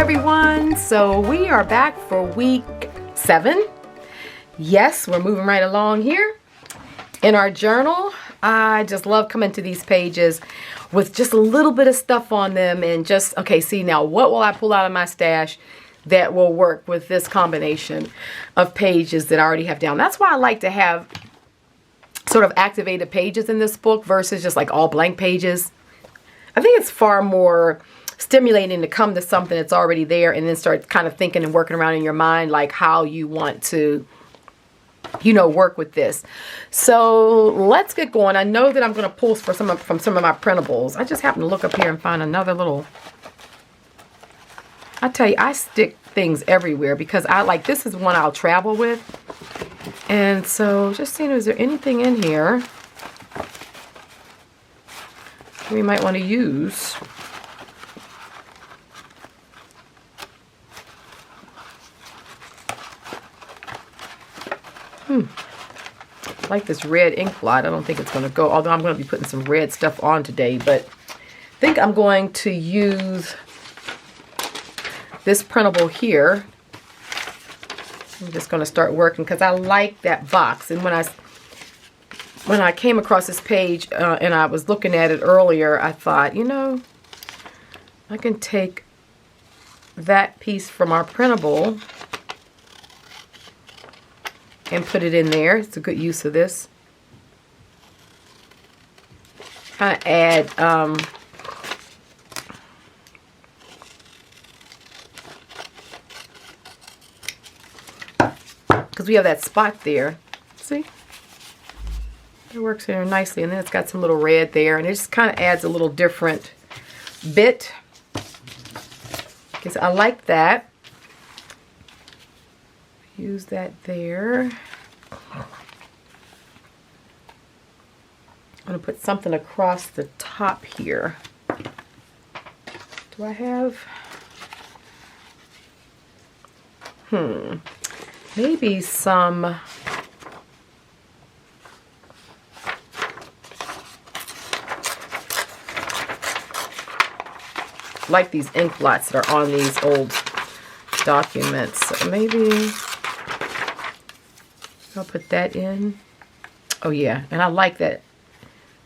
everyone. So we are back for week 7. Yes, we're moving right along here in our journal. I just love coming to these pages with just a little bit of stuff on them and just, okay, see now what will I pull out of my stash that will work with this combination of pages that I already have down. That's why I like to have sort of activated pages in this book versus just like all blank pages. I think it's far more stimulating to come to something that's already there and then start kind of thinking and working around in your mind like how you want to, you know, work with this. So let's get going. I know that I'm going to pull from some of my printables. I just happened to look up here and find another little, I tell you, I stick things everywhere because I like, this is one I'll travel with. And so just seeing, is there anything in here we might want to use? I like this red ink blot. I don't think it's going to go, although I'm going to be putting some red stuff on today, but I think I'm going to use this printable here. I'm just going to start working because I like that box. And when I came across this page and I was looking at it earlier, I thought, you know, I can take that piece from our printable and put it in there. It's a good use of this. Kind of add because we have that spot there. See? It works in there nicely, and then it's got some little red there, and it just kind of adds a little different bit. Because I like that. Use that there. I'm going to put something across the top here. Do I have? Maybe some like these ink blots that are on these old documents. So maybe I'll put that in. Oh yeah, and I like that,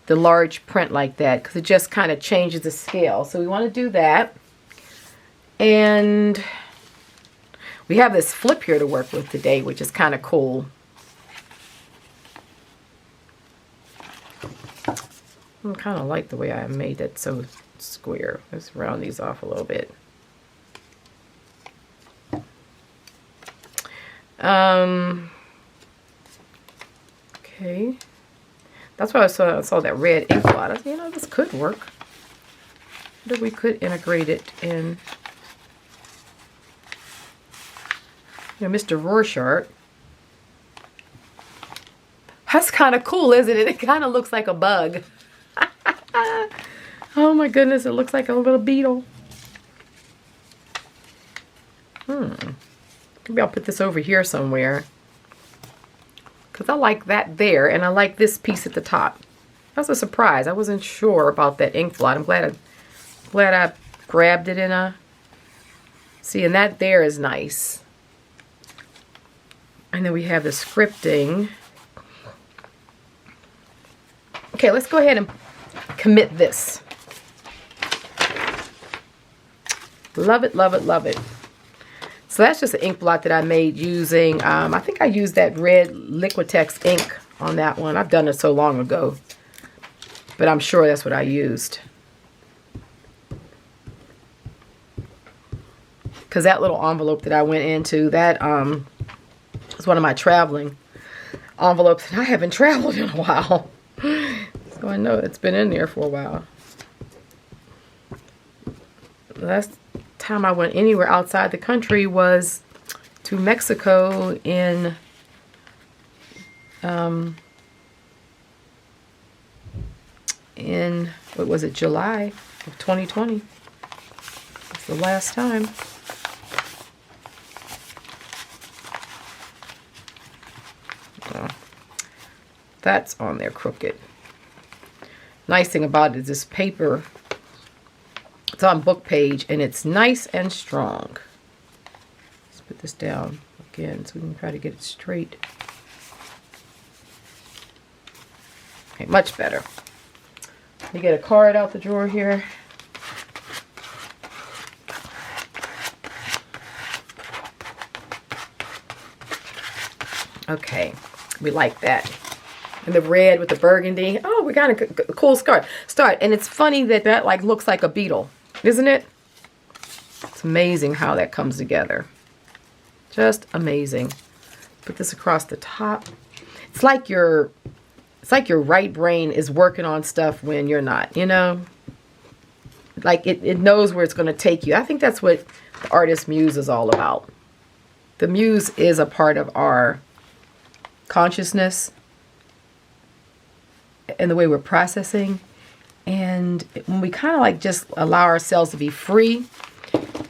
the large print like that, because it just kind of changes the scale. So we want to do that. And we have this flip here to work with today, which is kind of cool. I kind of like the way I made it so square. Let's round these off a little bit. Okay. That's why I saw that red ink blot. I said, you know, this could work. I wonder if we could integrate it in, you know, Mr. Rorschach. That's kind of cool, isn't it? It kind of looks like a bug. Oh my goodness, it looks like a little beetle. Maybe I'll put this over here somewhere. Because I like that there, and I like this piece at the top. That was a surprise. I wasn't sure about that ink blot. I'm glad I grabbed it in a... See, and that there is nice. And then we have the scripting. Okay, let's go ahead and commit this. Love it, love it, love it. So that's just an ink blot that I made using, I think I used that red Liquitex ink on that one. I've done it so long ago, but I'm sure that's what I used. Because that little envelope that I went into, that was one of my traveling envelopes, and I haven't traveled in a while. So I know it's been in there for a while. Last time I went anywhere outside the country was to Mexico in what was it, July of 2020. That's the last time. Oh, that's on there crooked. Nice thing about it is this paper It's on book page, and it's nice and strong. Let's put this down again so we can try to get it straight. Okay, much better. Let me get a card out the drawer here. Okay, we like that. And the red with the burgundy. Oh, we got a cool start. And it's funny that that like looks like a beetle, isn't it? It's amazing how that comes together. Just amazing. Put this across the top. It's like your right brain is working on stuff when you're not, you know? Like it knows where it's going to take you. I think that's what the artist muse is all about. The muse is a part of our consciousness and the way we're processing. And when we kind of like just allow ourselves to be free,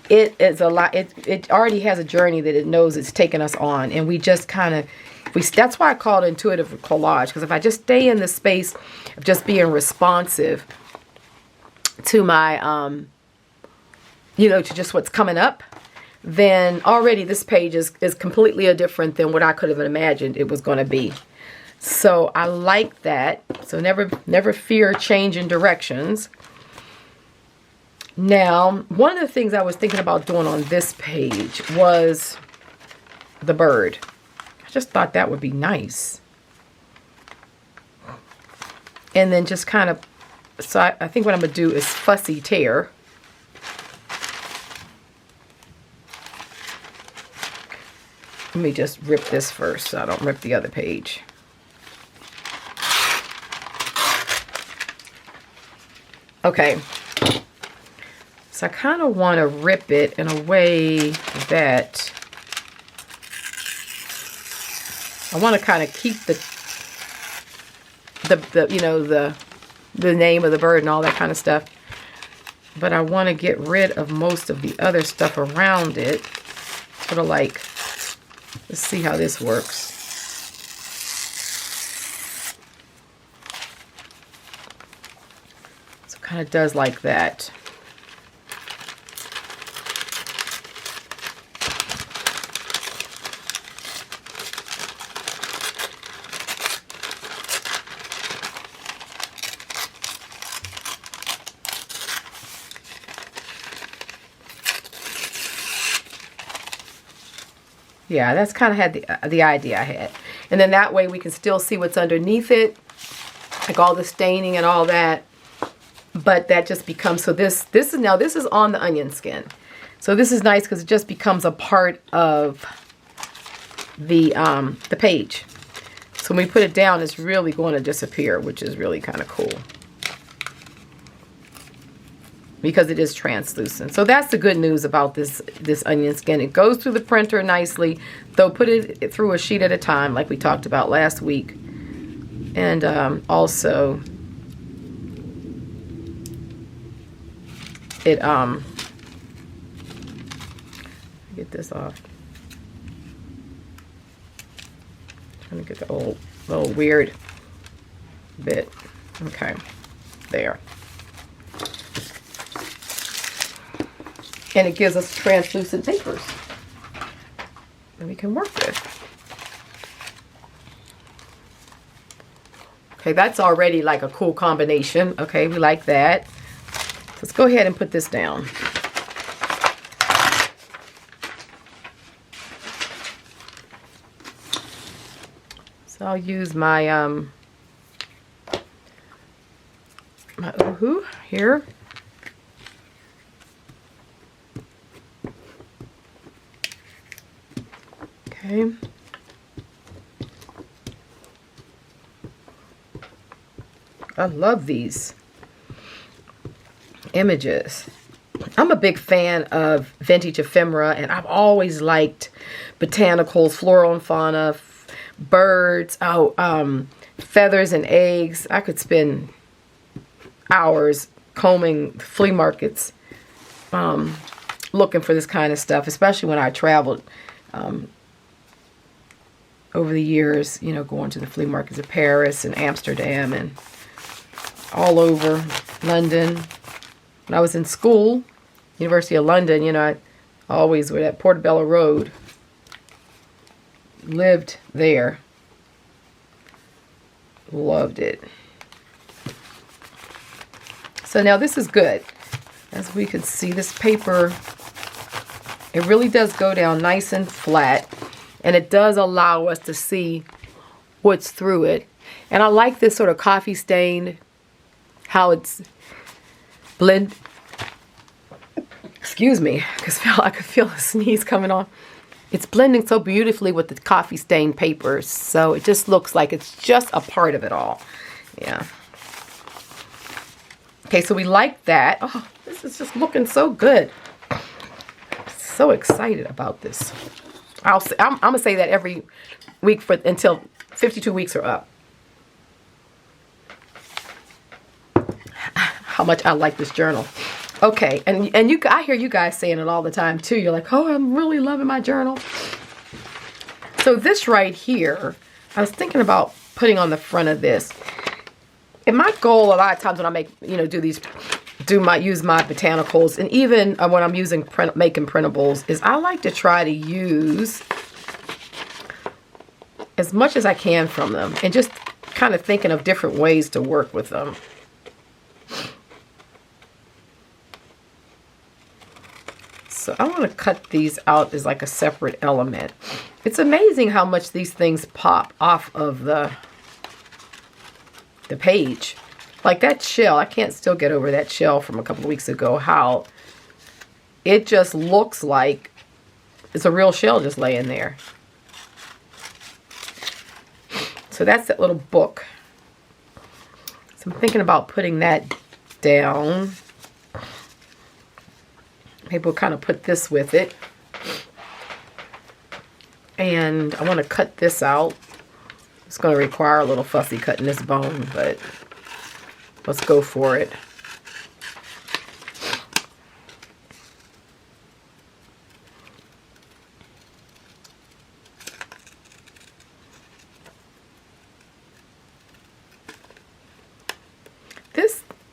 it is a lot. It already has a journey that it knows it's taken us on, and we just kind of that's why I call it intuitive collage, because if I just stay in the space of just being responsive to my you know, to just what's coming up, then already this page is completely different than what I could have imagined it was going to be. So I like that. So never fear changing directions. Now, one of the things I was thinking about doing on this page was the bird. I just thought that would be nice. And then just kind of, so I think what I'm going to do is fussy tear. Let me just rip this first so I don't rip the other page. Okay. So I kind of want to rip it in a way that I want to kind of keep the you know, the name of the bird and all that kind of stuff, but I want to get rid of most of the other stuff around it. Sort of like, let's see how this works. So it kind of does like that. Yeah, that's kind of had the idea I had. And then that way we can still see what's underneath it, like all the staining and all that. But that just becomes, so this is on the onion skin. So this is nice because it just becomes a part of the page. So when we put it down, it's really going to disappear, which is really kind of cool, because it is translucent. So that's the good news about this onion skin. It goes through the printer nicely, though put it through a sheet at a time like we talked about last week. And also it get this off. Trying to get the old little weird bit. Okay, there. And it gives us translucent papers that we can work with. Okay, that's already like a cool combination. Okay, we like that. Let's go ahead and put this down. So I'll use my my ooh-hoo here. Okay. I love these images. I'm a big fan of vintage ephemera, and I've always liked botanicals, flora and fauna, birds, feathers and eggs. I could spend hours combing flea markets looking for this kind of stuff, especially when I traveled over the years, you know, going to the flea markets of Paris and Amsterdam and all over London. when I was in school, University of London, you know, I always were at Portobello Road. Lived there. Loved it. So now this is good. As we can see, this paper, it really does go down nice and flat. And it does allow us to see what's through it. And I like this sort of coffee stained, how it's blend. Excuse me, because I could feel a sneeze coming on. It's blending so beautifully with the coffee stained papers. So it just looks like it's just a part of it all. Yeah. Okay, so we like that. Oh, this is just looking so good. So excited about this. I'm going to say that every week until 52 weeks are up. How much I like this journal. Okay, and I hear you guys saying it all the time too. You're like, oh, I'm really loving my journal. So this right here, I was thinking about putting on the front of this. And my goal a lot of times when I make, you know, use my botanicals, and even when I'm making printables, is I like to try to use as much as I can from them, and just kind of thinking of different ways to work with them. So I want to cut these out as like a separate element. It's amazing how much these things pop off of the page. Like that shell, I can't still get over that shell from a couple of weeks ago, how it just looks like it's a real shell just laying there. So that's that little book. So I'm thinking about putting that down. Maybe we'll kind of put this with it. And I want to cut this out. It's going to require a little fussy cutting this bone, but let's go for it.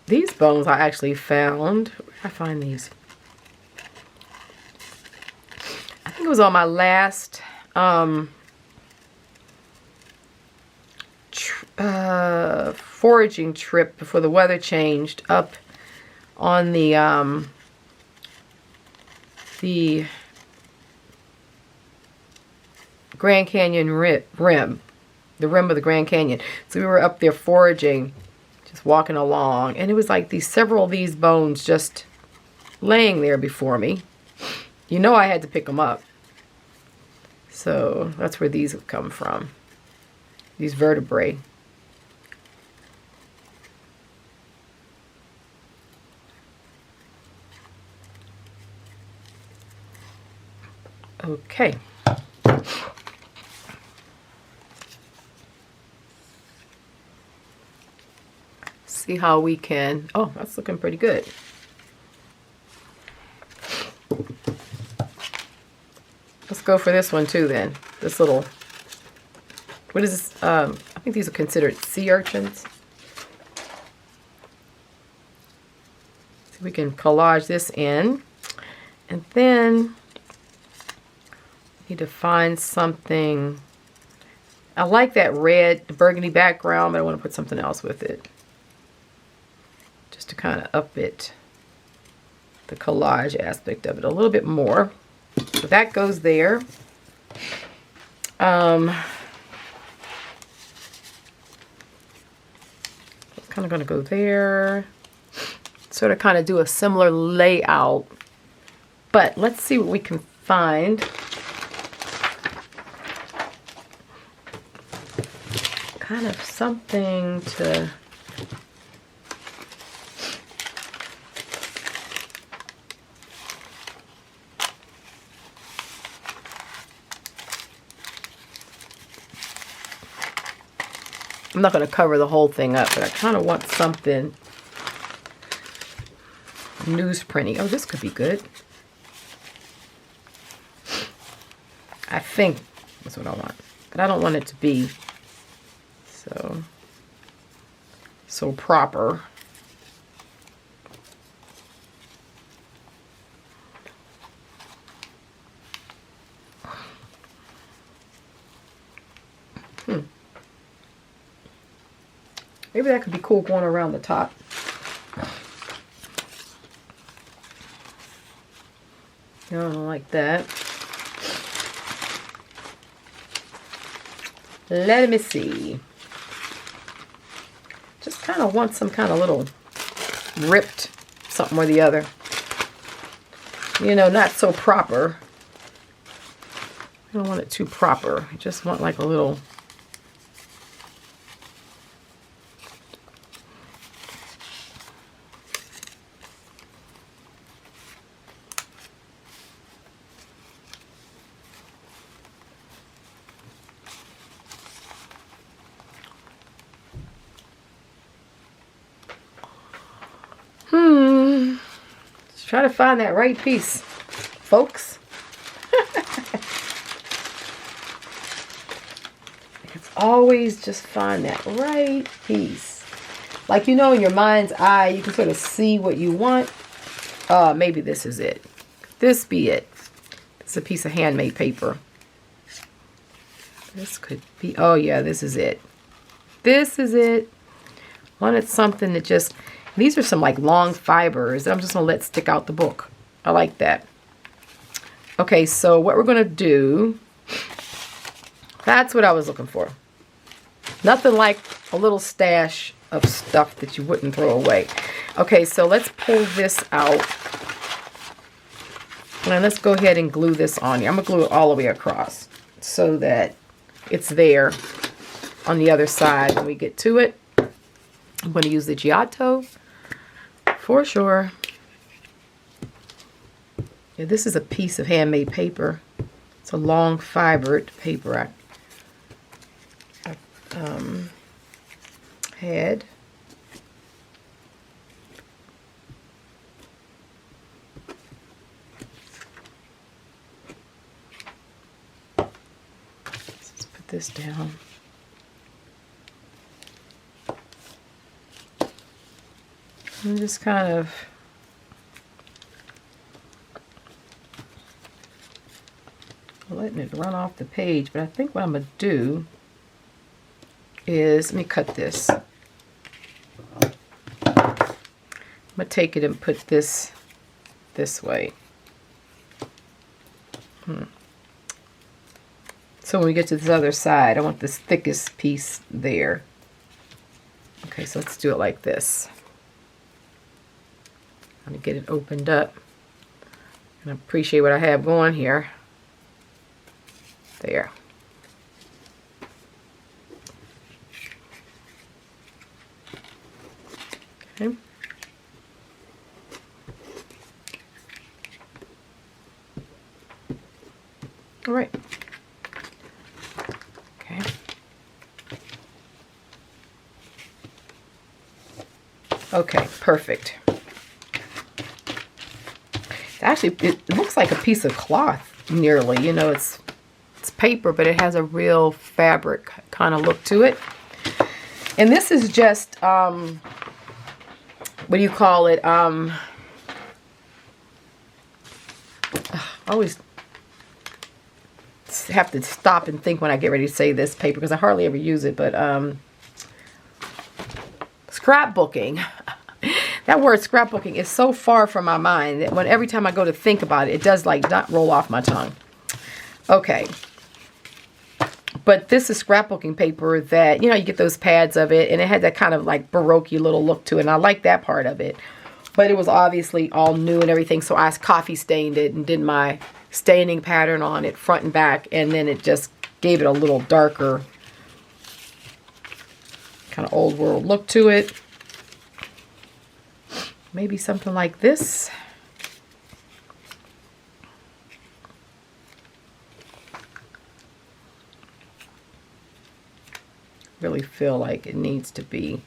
These bones I actually found. Where did I find these? I think it was on my last foraging trip before the weather changed, up on the Grand Canyon rim, the rim of the Grand Canyon. So we were up there foraging, just walking along, and it was like several of these bones just laying there before me. You know, I had to pick them up. So that's where these have come from, these vertebrae. Okay. See how we can, oh, that's looking pretty good. Let's go for this one too then. This little, what is this? I think these are considered sea urchins. So we can collage this in. And then need to find something. I like that red, the burgundy background, but I want to put something else with it. Just to kind of up it, the collage aspect of it a little bit more. So that goes there. It's kind of going to go there. Sort of kind of do a similar layout. But let's see what we can find. Kind of something to... I'm not going to cover the whole thing up, but I kind of want something newsprinty. Oh, this could be good. I think that's what I want, but I don't want it to be so proper. Maybe that could be cool going around the top. I don't like that. Let me see. Just kind of want some kind of little ripped something or the other. You know, not so proper. I don't want it too proper. I just want like a little... Let's try to find that right piece, folks. It's always just find that right piece. Like, you know, in your mind's eye, you can sort of see what you want. Maybe this is it. This be it. It's a piece of handmade paper. This could be, oh yeah, this is it. This is it. Wanted something that just... These are some like long fibers that I'm just going to let stick out the book. I like that. Okay, so what we're going to do, that's what I was looking for. Nothing like a little stash of stuff that you wouldn't throw away. Okay, so let's pull this out. And let's go ahead and glue this on here. I'm going to glue it all the way across so that it's there on the other side when we get to it. I'm going to use the Giotto. For sure. Yeah, this is a piece of handmade paper. It's a long fibered paper I had. Let's put this down. I'm just kind of letting it run off the page, but I think what I'm going to do is, let me cut this. I'm going to take it and put this way. So when we get to this other side, I want this thickest piece there. Okay, so let's do it like this. I'm going to get it opened up and appreciate what I have going here. There. Okay. All right. Okay. Okay, perfect. Actually, it looks like a piece of cloth, nearly. You know, it's paper, but it has a real fabric kind of look to it. And this is just, what do you call it? I always have to stop and think when I get ready to say this paper, because I hardly ever use it, but scrapbooking. That word scrapbooking is so far from my mind that every time I go to think about it, it does like not roll off my tongue. Okay. But this is scrapbooking paper that, you know, you get those pads of it, and it had that kind of like Baroque little look to it, and I like that part of it. But it was obviously all new and everything, so I coffee stained it and did my staining pattern on it front and back, and then it just gave it a little darker kind of old world look to it. Maybe something like this. Really feel like it needs to be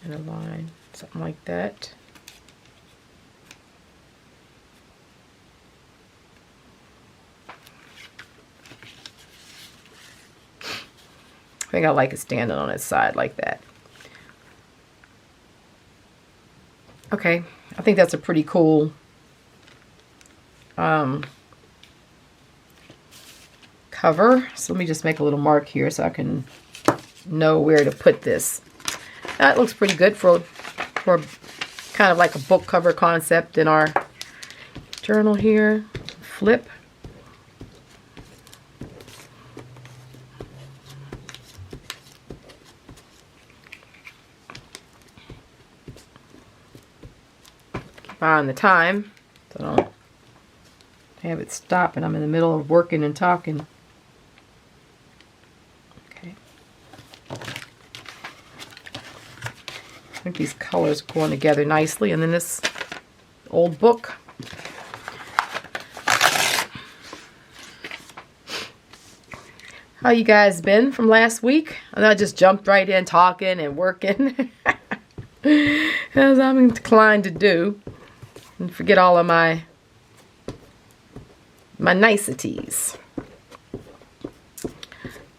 in a line, something like that. I think I like it standing on its side like that. Okay, I think that's a pretty cool cover. So let me just make a little mark here so I can know where to put this. That looks pretty good for kind of like a book cover concept in our journal here. Flip. Keep eye on the time so I don't have it stop and I'm in the middle of working and talking. Okay. I think these colors go on together nicely. And then this old book. How you guys been from last week? And I just jumped right in talking and working as I'm inclined to do, and forget all of my niceties.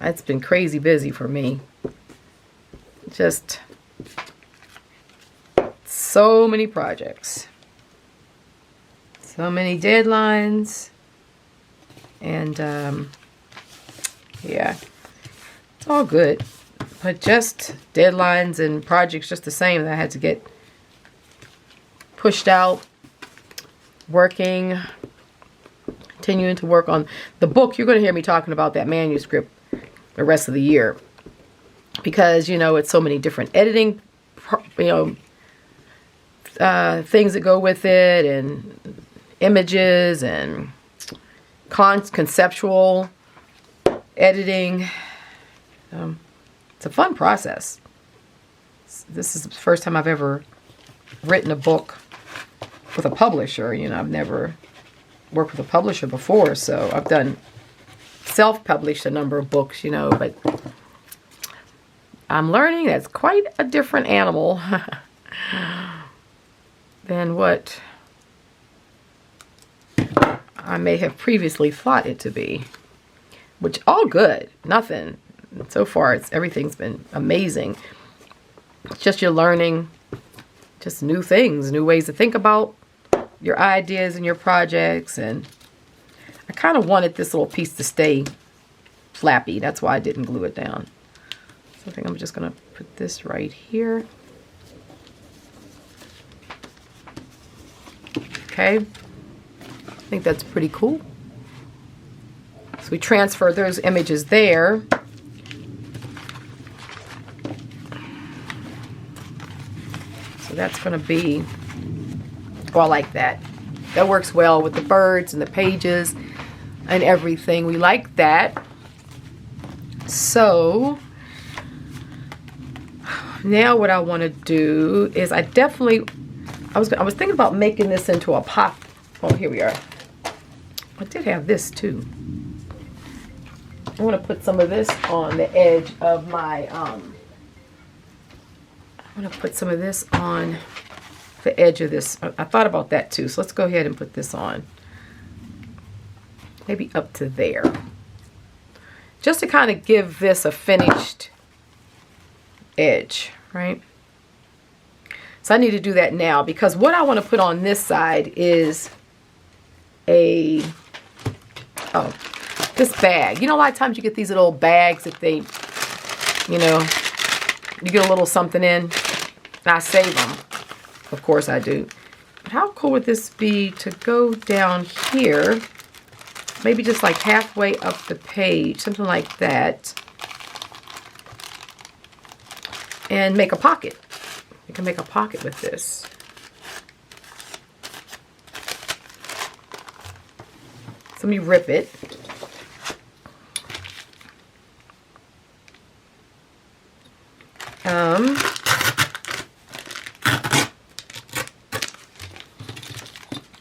It's been crazy busy for me. Just so many projects, so many deadlines, and yeah, it's all good, but just deadlines and projects just the same that I had to get pushed out, working, continuing to work on the book. You're going to hear me talking about that manuscript the rest of the year because, you know, it's so many different editing, you know, things that go with it, and images and conceptual editing. It's a fun process. This is the first time I've ever written a book with a publisher. You know, I've never worked with a publisher before, so I've done self-published a number of books, you know, but I'm learning that's quite a different animal than what I may have previously thought it to be. Which, all good, nothing. So far, everything's been amazing. It's just you're learning just new things, new ways to think about your ideas and your projects. And I kind of wanted this little piece to stay flappy. That's why I didn't glue it down. So I think I'm just going to put this right here. Okay. I think that's pretty cool. So we transfer those images there. So that's going to be, oh, I like that. That works well with the birds and the pages and everything. We like that. So now what I want to do is I was thinking about making this into a pop. Oh, here we are. I did have this too. I want to put some of this on the edge of my, I want to put some of this on the edge of this. I thought about that too. So let's go ahead and put this on. Maybe up to there. Just to kind of give this a finished edge, right? So I need to do that now because what I want to put on this side is this bag. You know, a lot of times you get these little bags that they, you know, you get a little something in. I save them. Of course I do. But how cool would this be to go down here, maybe just like halfway up the page, something like that, and make a pocket. You can make a pocket with this. So let me rip it.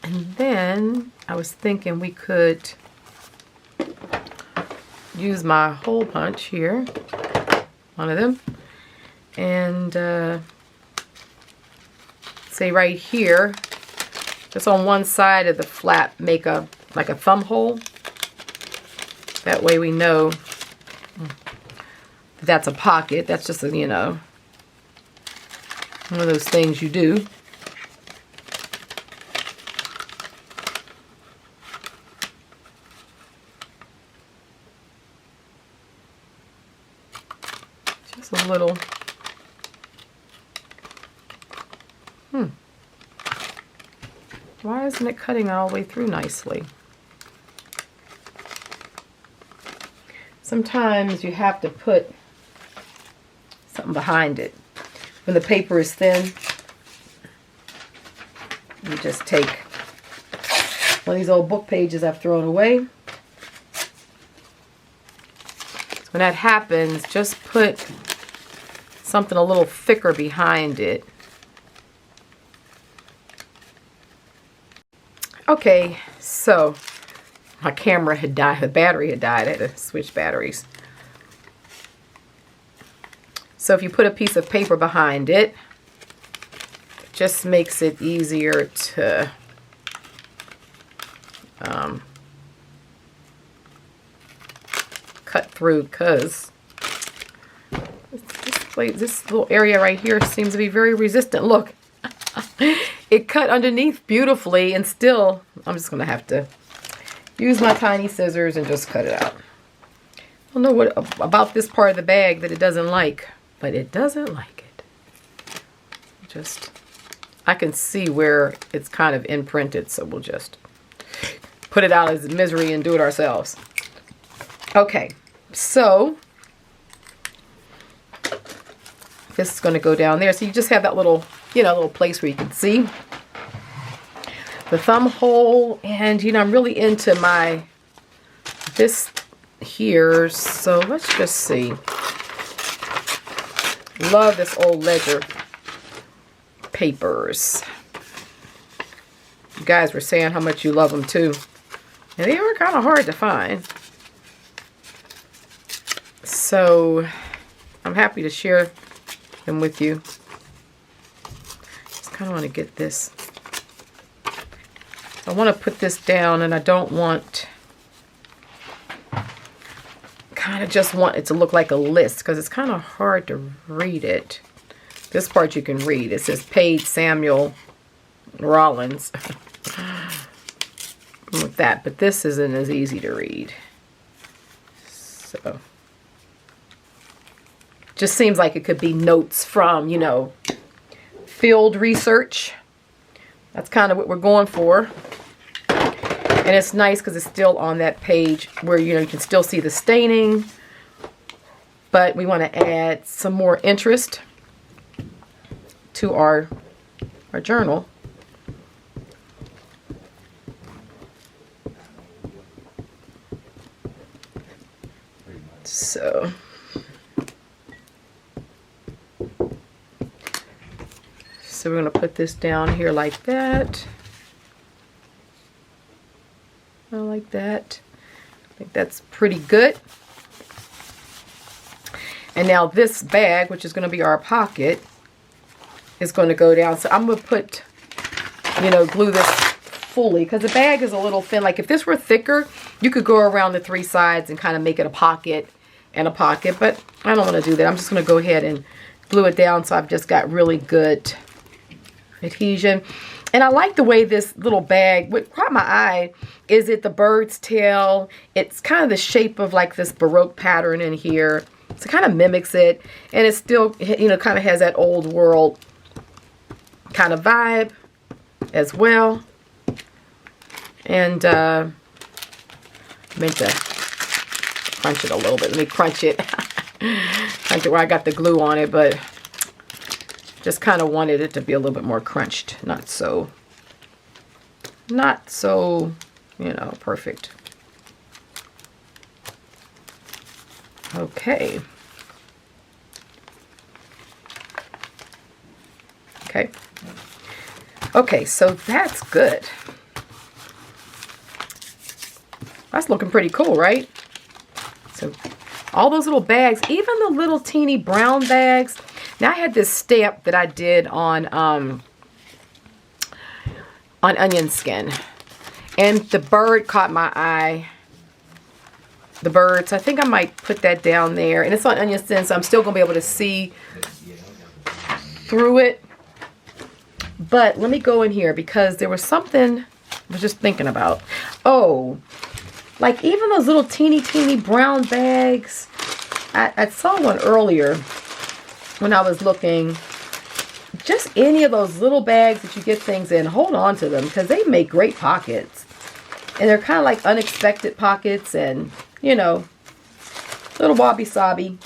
And then I was thinking we could use my hole punch here, one of them, and say right here, just on one side of the flap, make like a thumb hole. That way we know that's a pocket. That's just a, you know, one of those things you do. It's a little, why isn't it cutting all the way through nicely? Sometimes you have to put something behind it. When the paper is thin, you just take one of these old book pages I've thrown away. So when that happens, just put something a little thicker behind it. Okay, so my camera had died, the battery had died. I had to switch batteries. So if you put a piece of paper behind it, it just makes it easier to cut through, because this little area right here seems to be very resistant. Look, it cut underneath beautifully, and still I'm just gonna have to use my tiny scissors and just cut it out. I don't know what about this part of the bag that it doesn't like, but it doesn't like it. Just, I can see where it's kind of imprinted, so we'll just put it out as misery and do it ourselves. Okay, so this is going to go down there. So you just have that little, little place where you can see the thumb hole. And, I'm really into this here. So let's just see. Love this old ledger papers. You guys were saying how much you love them too. And they were kind of hard to find. So I'm happy to share them with you. Just kind of want to get this. I want to put this down, and I don't want, kind of just want it to look like a list, because it's kind of hard to read it. This part you can read. It says paid Samuel Rollins. With that, but this isn't as easy to read. So just seems like it could be notes from, field research. That's kind of what we're going for. And it's nice because it's still on that page where, you can still see the staining, but we want to add some more interest to our journal. So we're going to put this down here like that. I like that. I think that's pretty good. And now this bag, which is going to be our pocket, is going to go down. So I'm going to put, glue this fully, because the bag is a little thin. Like if this were thicker, you could go around the three sides and kind of make it a pocket and a pocket, but I don't want to do that. I'm just going to go ahead and glue it down, so I've just got really good adhesion. And I like the way this little bag, what caught my eye is the bird's tail. It's kind of the shape of like this Baroque pattern in here. So it kind of mimics it, and it still, kind of has that old world kind of vibe as well. And I meant to crunch it a little bit. Let me crunch it. Crunch it where I got the glue on it, but just kind of wanted it to be a little bit more crunched. Not so, perfect. Okay. Okay. Okay, so that's good. That's looking pretty cool, right? So all those little bags, even the little teeny brown bags. Now I had this stamp that I did on onion skin, and the bird caught my eye. The birds, I think I might put that down there, and it's on onion skin, so I'm still gonna be able to see through it. But let me go in here, because there was something I was just thinking about. Oh, like even those little teeny brown bags. I saw one earlier. when I was looking, just any of those little bags that you get things in, hold on to them because they make great pockets. And they're kind of like unexpected pockets and, you know, little wabi-sabi.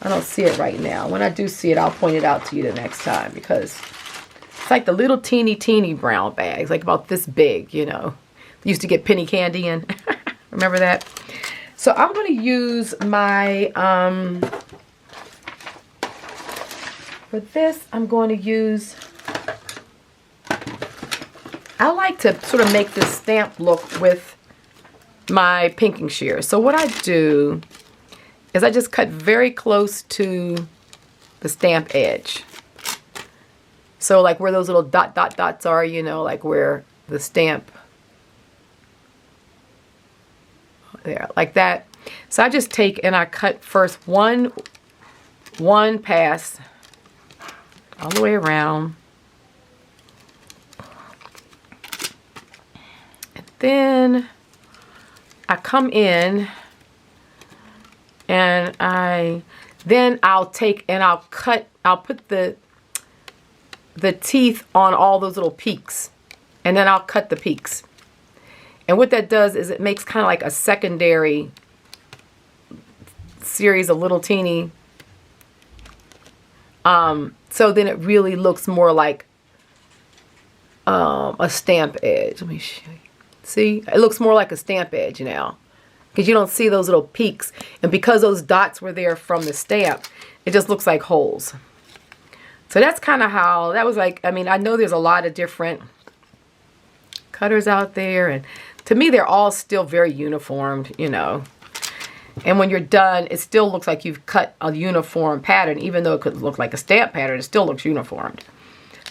I don't see it right now. When I do see it, I'll point it out to you the next time because it's like the little teeny brown bags, like about this big, you know. They used to get penny candy in. Remember that? So I'm going to use my, for this, I'm going to use, I like to sort of make this stamp look with my pinking shears. So what I do is I just cut very close to the stamp edge. So like where those little dots are, you know, like where the stamp, there, like that. So I just take and I cut first one pass all the way around. And then I come in and I'll take and I'll put the teeth on all those little peaks, and then I'll cut the peaks. And what that does is it makes kind of like a secondary series of little teeny, so then it really looks more like a stamp edge. Let me show you. See, it looks more like a stamp edge now because you don't see those little peaks, and because those dots were there from the stamp, it just looks like holes. So that's kind of how that was. Like, I mean, I know there's a lot of different cutters out there, and to me they're all still very uniformed, you know. And when you're done, it still looks like you've cut a uniform pattern. Even though it could look like a stamp pattern, it still looks uniformed.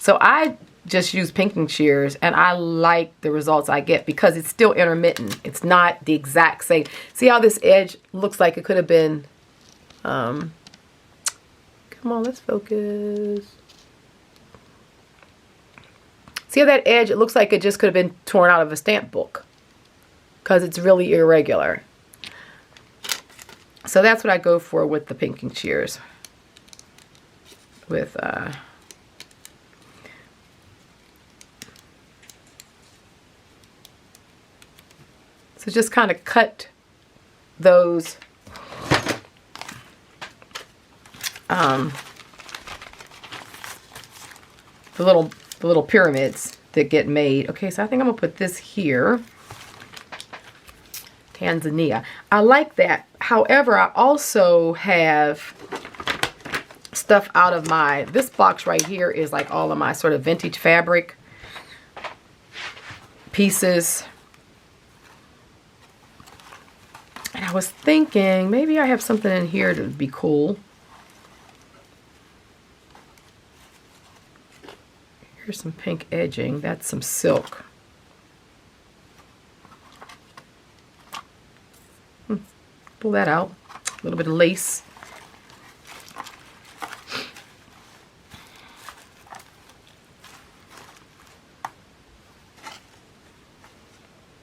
So I just use pinking shears, and I like the results I get because it's still intermittent. It's not the exact same. See how this edge looks like it could have been, come on, let's focus. See how that edge, it looks like it just could have been torn out of a stamp book because it's really irregular. So that's what I go for with the pinking shears. With, so just kind of cut those the little pyramids that get made. Okay, so I think I'm gonna put this here. Tanzania. I like that. However, I also have stuff out of my, this box right here is like all of my sort of vintage fabric pieces. And I was thinking maybe I have something in here that would be cool. Here's some pink edging. That's some silk. Pull that out. A little bit of lace.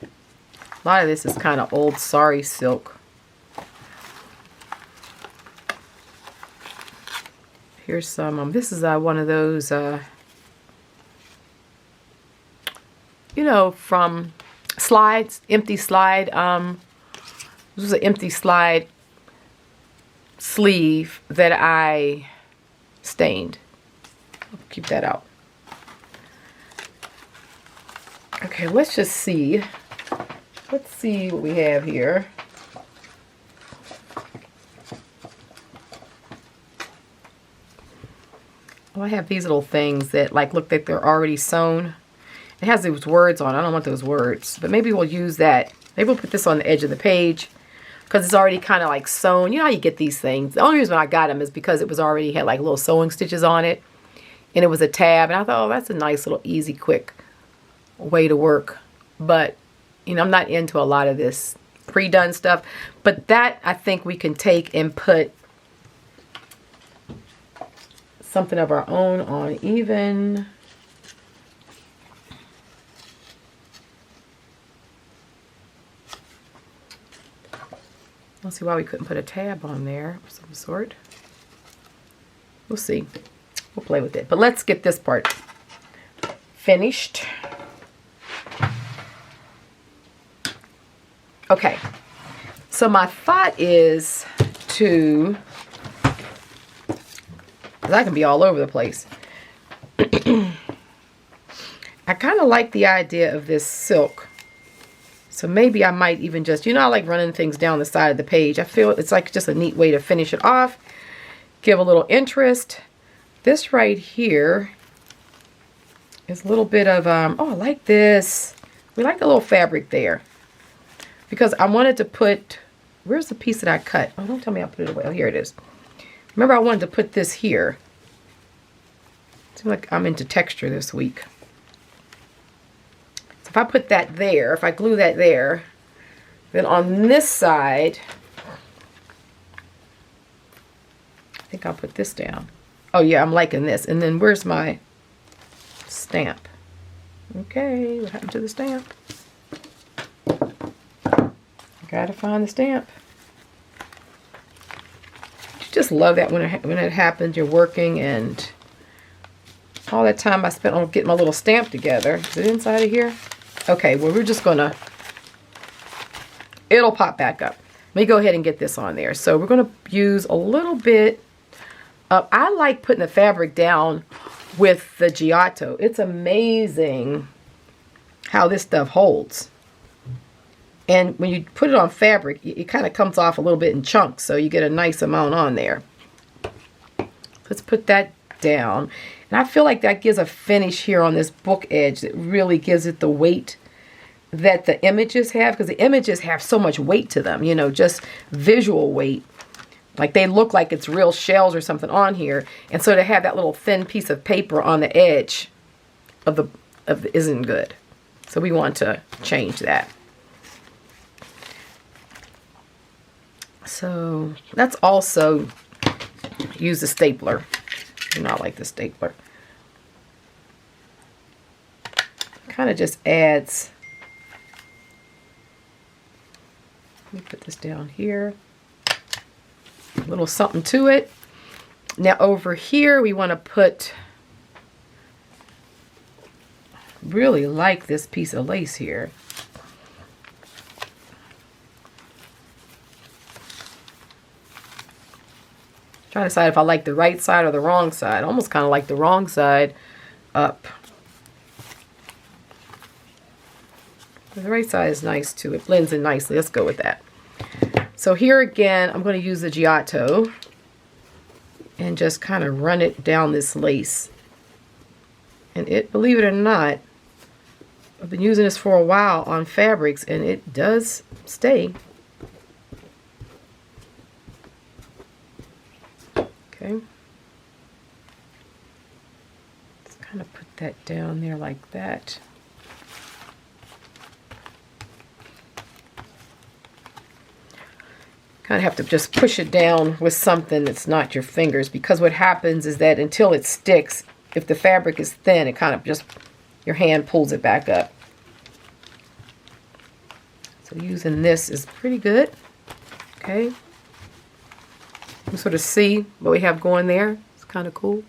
A lot of this is kind of old sari silk. Here's some, this is one of those, you know, from slides, empty slide. This was an empty slide sleeve that I stained. I'll keep that out. Okay, let's just see. Let's see what we have here. Oh, I have these little things that like look like they're already sewn. It has those words on. I don't want those words, but maybe we'll use that. Maybe we'll put this on the edge of the page because it's already kind of like sewn. You know how you get these things. The only reason I got them is because it was already had like little sewing stitches on it, and it was a tab, and I thought, oh, that's a nice little easy, quick way to work. But you know, I'm not into a lot of this pre-done stuff, but that I think we can take and put something of our own on even. I don't see why we couldn't put a tab on there of some sort. We'll see. We'll play with it. But let's get this part finished. Okay. So my thought is to, because I can be all over the place. I kind of like the idea of this silk. So maybe I might even just, you know, I like running things down the side of the page. I feel it's like just a neat way to finish it off. Give a little interest. This right here is a little bit of, oh, I like this. We like the little fabric there. Because I wanted to put, where's the piece that I cut? Oh, don't tell me I put it away. Oh, here it is. Remember, I wanted to put this here. Seems like I'm into texture this week. So if I put that there, if I glue that there, then on this side, I think I'll put this down. Oh yeah, I'm liking this. And then where's my stamp? Okay, what happened to the stamp? Gotta find the stamp. You just love that when it happens. You're working and all that time I spent on getting my little stamp together. Is it inside of here? Okay, well we're just gonna, it'll pop back up. Let me go ahead and get this on there. So we're gonna use a little bit of, I like putting the fabric down with the Giotto. It's amazing how this stuff holds. And when you put it on fabric, it kind of comes off a little bit in chunks, so you get a nice amount on there. Let's put that down. And I feel like that gives a finish here on this book edge that really gives it the weight that the images have, because the images have so much weight to them, you know, just visual weight. Like they look like it's real shells or something on here. And so to have that little thin piece of paper on the edge of the isn't good. So we want to change that. So let's also use the stapler. Do not like the stapler. Kind of just adds. Let me put this down here. A little something to it. Now over here we want to put, really like this piece of lace here. Trying to decide if I like the right side or the wrong side. Almost kind of like the wrong side up. The right side is nice too. It blends in nicely. Let's go with that. So here again, I'm going to use the Giotto and just kind of run it down this lace. And it, believe it or not, I've been using this for a while on fabrics and it does stay. Okay. Let's kind of put that down there like that. Kind of have to just push it down with something that's not your fingers, because what happens is that until it sticks, if the fabric is thin, it kind of just, your hand pulls it back up. So using this is pretty good. Okay. You can sort of see what we have going there. It's kind of cool.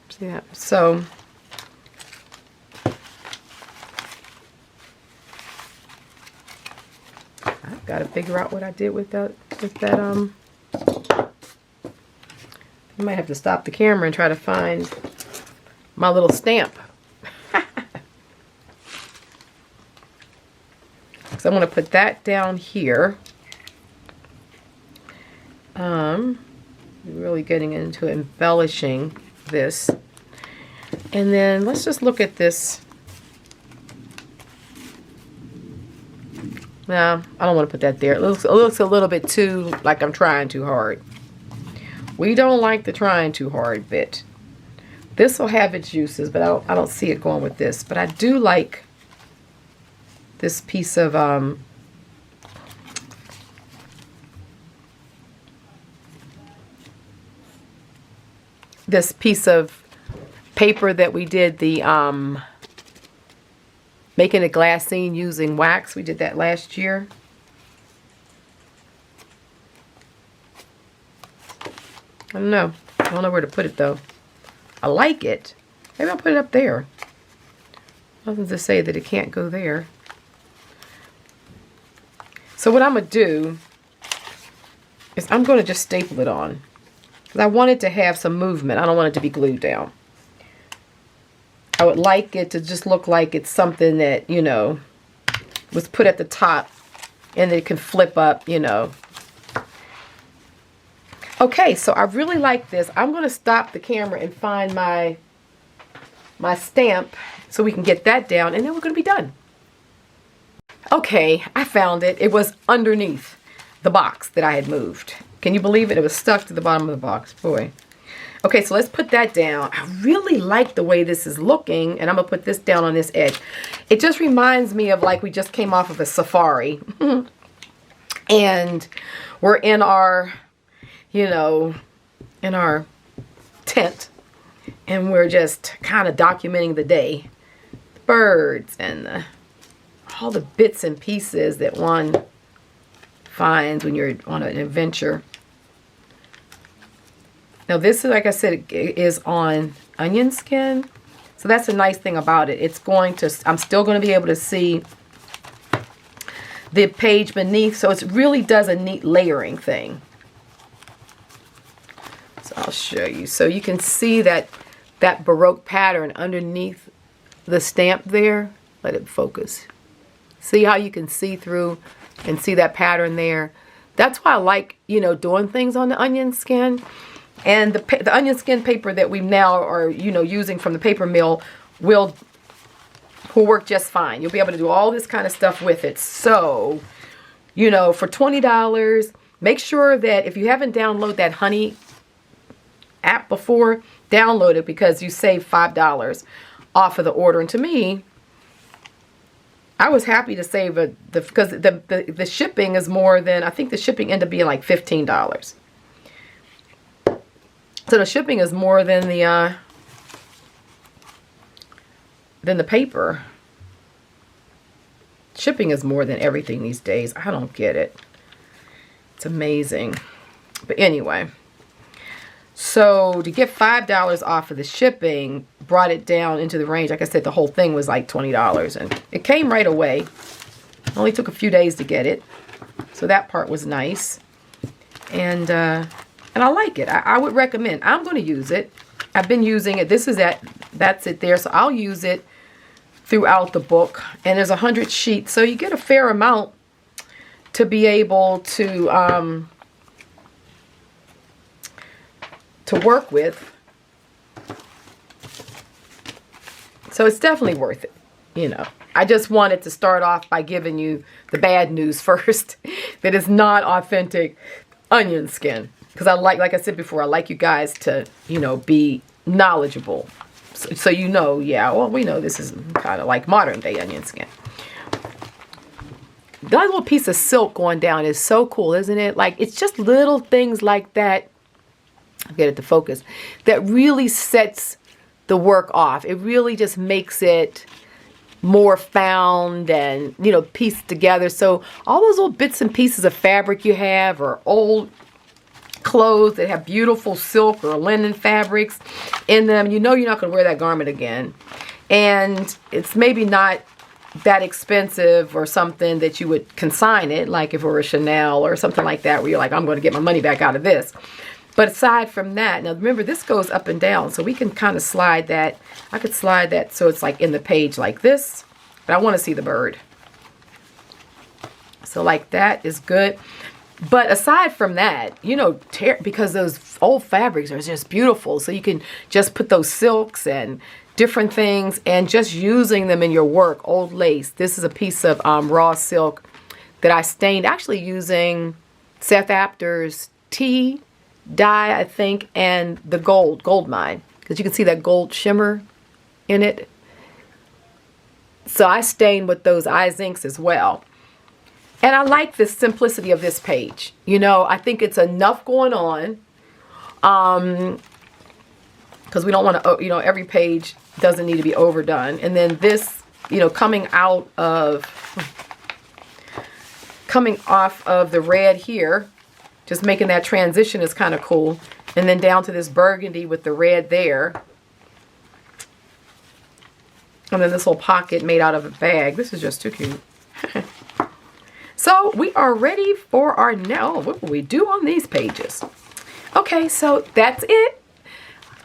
See that? So I've got to figure out what I did with that. You might have to stop the camera and try to find my little stamp. So I'm going to put that down here. Really getting into embellishing this. And then let's just look at this. No, I don't want to put that there. It looks a little bit too like I'm trying too hard. We don't like the trying too hard bit. This will have its uses, but I don't see it going with this. But I do like this piece of paper that we did the making a glassine using wax. We did that last year. I don't know. I don't know where to put it though. I like it. Maybe I'll put it up there. Nothing to say that it can't go there. So what I'm going to do is I'm going to just staple it on. Because I want it to have some movement. I don't want it to be glued down. I would like it to just look like it's something that, you know, was put at the top and it can flip up, you know. Okay, so I really like this. I'm going to stop the camera and find my stamp so we can get that down, and then we're going to be done. Okay, I found it. It was underneath the box that I had moved. Can you believe it? It was stuck to the bottom of the box. Boy. Okay, so let's put that down. I really like the way this is looking, and I'm going to put this down on this edge. It just reminds me of like we just came off of a safari. And we're in our, you know, in our tent. And we're just kind of documenting the day. The birds and all the bits and pieces that one finds when you're on an adventure. Now this is, like I said, it is on onion skin. So that's a nice thing about it. It's going to, I'm still going to be able to see the page beneath. So it really does a neat layering thing. So I'll show you. So you can see that Baroque pattern underneath the stamp there. Let it focus. See how you can see through and see that pattern there? That's why I like, you know, doing things on the onion skin. And the onion skin paper that we now are, you know, using from the paper mill will work just fine. You'll be able to do all this kind of stuff with it. So, you know, for $20, make sure that if you haven't downloaded that Honey app before, download it because you save $5 off of the order. And to me, I was happy to save because the shipping is more than, I think the shipping ended up being like $15. So the shipping is more than the paper. Shipping is more than everything these days. I don't get it. It's amazing. But anyway, so to get $5 off of the shipping brought it down into the range. Like I said, the whole thing was like $20, and it came right away. It only took a few days to get it, so that part was nice. And I like it. I would recommend. I'm going to use it. I've been using it. This is that's it there. So I'll use it throughout the book. And there's 100 sheets, so you get a fair amount to be able to work with. So it's definitely worth it. You know, I just wanted to start off by giving you the bad news first, that it's not authentic onion skin. Because I like I said before, I like you guys to, you know, be knowledgeable. So you know, yeah, well, we know this is kind of like modern day onion skin. That little piece of silk going down is so cool, isn't it? Like, it's just little things like that, I'll get it to focus, that really sets the work off. It really just makes it more found and, you know, pieced together. So all those little bits and pieces of fabric you have, or old clothes that have beautiful silk or linen fabrics in them, you know you're not going to wear that garment again. And it's maybe not that expensive or something that you would consign it, like if it were a Chanel or something like that, where you're like, I'm going to get my money back out of this. But aside from that, now remember, this goes up and down, so we can kind of slide that. I could slide that so it's like in the page like this, but I want to see the bird. So like that is good. But aside from that, you know, because those old fabrics are just beautiful, so you can just put those silks and different things and just using them in your work. Old lace. This is a piece of raw silk that I stained, actually using Seth Apter's tea dye, I think, and the gold mine, because you can see that gold shimmer in it. So I stained with those 𝐼𝐧𝐝 as well. And I like the simplicity of this page. You know, I think it's enough going on. Because we don't want to, you know, every page doesn't need to be overdone. And then this, you know, coming off of the red here, just making that transition is kind of cool. And then down to this burgundy with the red there. And then this little pocket made out of a bag. This is just too cute. So we are ready for our now. What will we do on these pages? Okay, so that's it.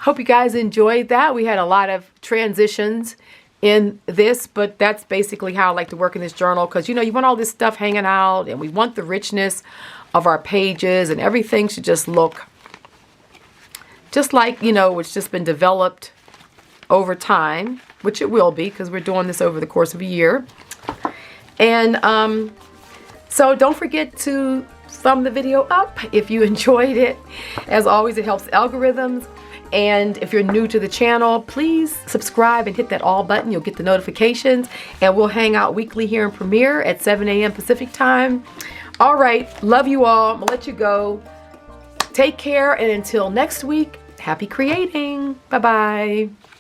Hope you guys enjoyed that. We had a lot of transitions in this, but that's basically how I like to work in this journal, because you know, you want all this stuff hanging out and we want the richness of our pages, and everything should just look just like, you know, it's just been developed over time, which it will be because we're doing this over the course of a year. And so don't forget to thumb the video up if you enjoyed it. As always, it helps algorithms. And if you're new to the channel, please subscribe and hit that all button. You'll get the notifications, and we'll hang out weekly here in Premiere at 7 a.m. Pacific time. All right, love you all. I'm gonna let you go. Take care, and until next week, happy creating. Bye-bye.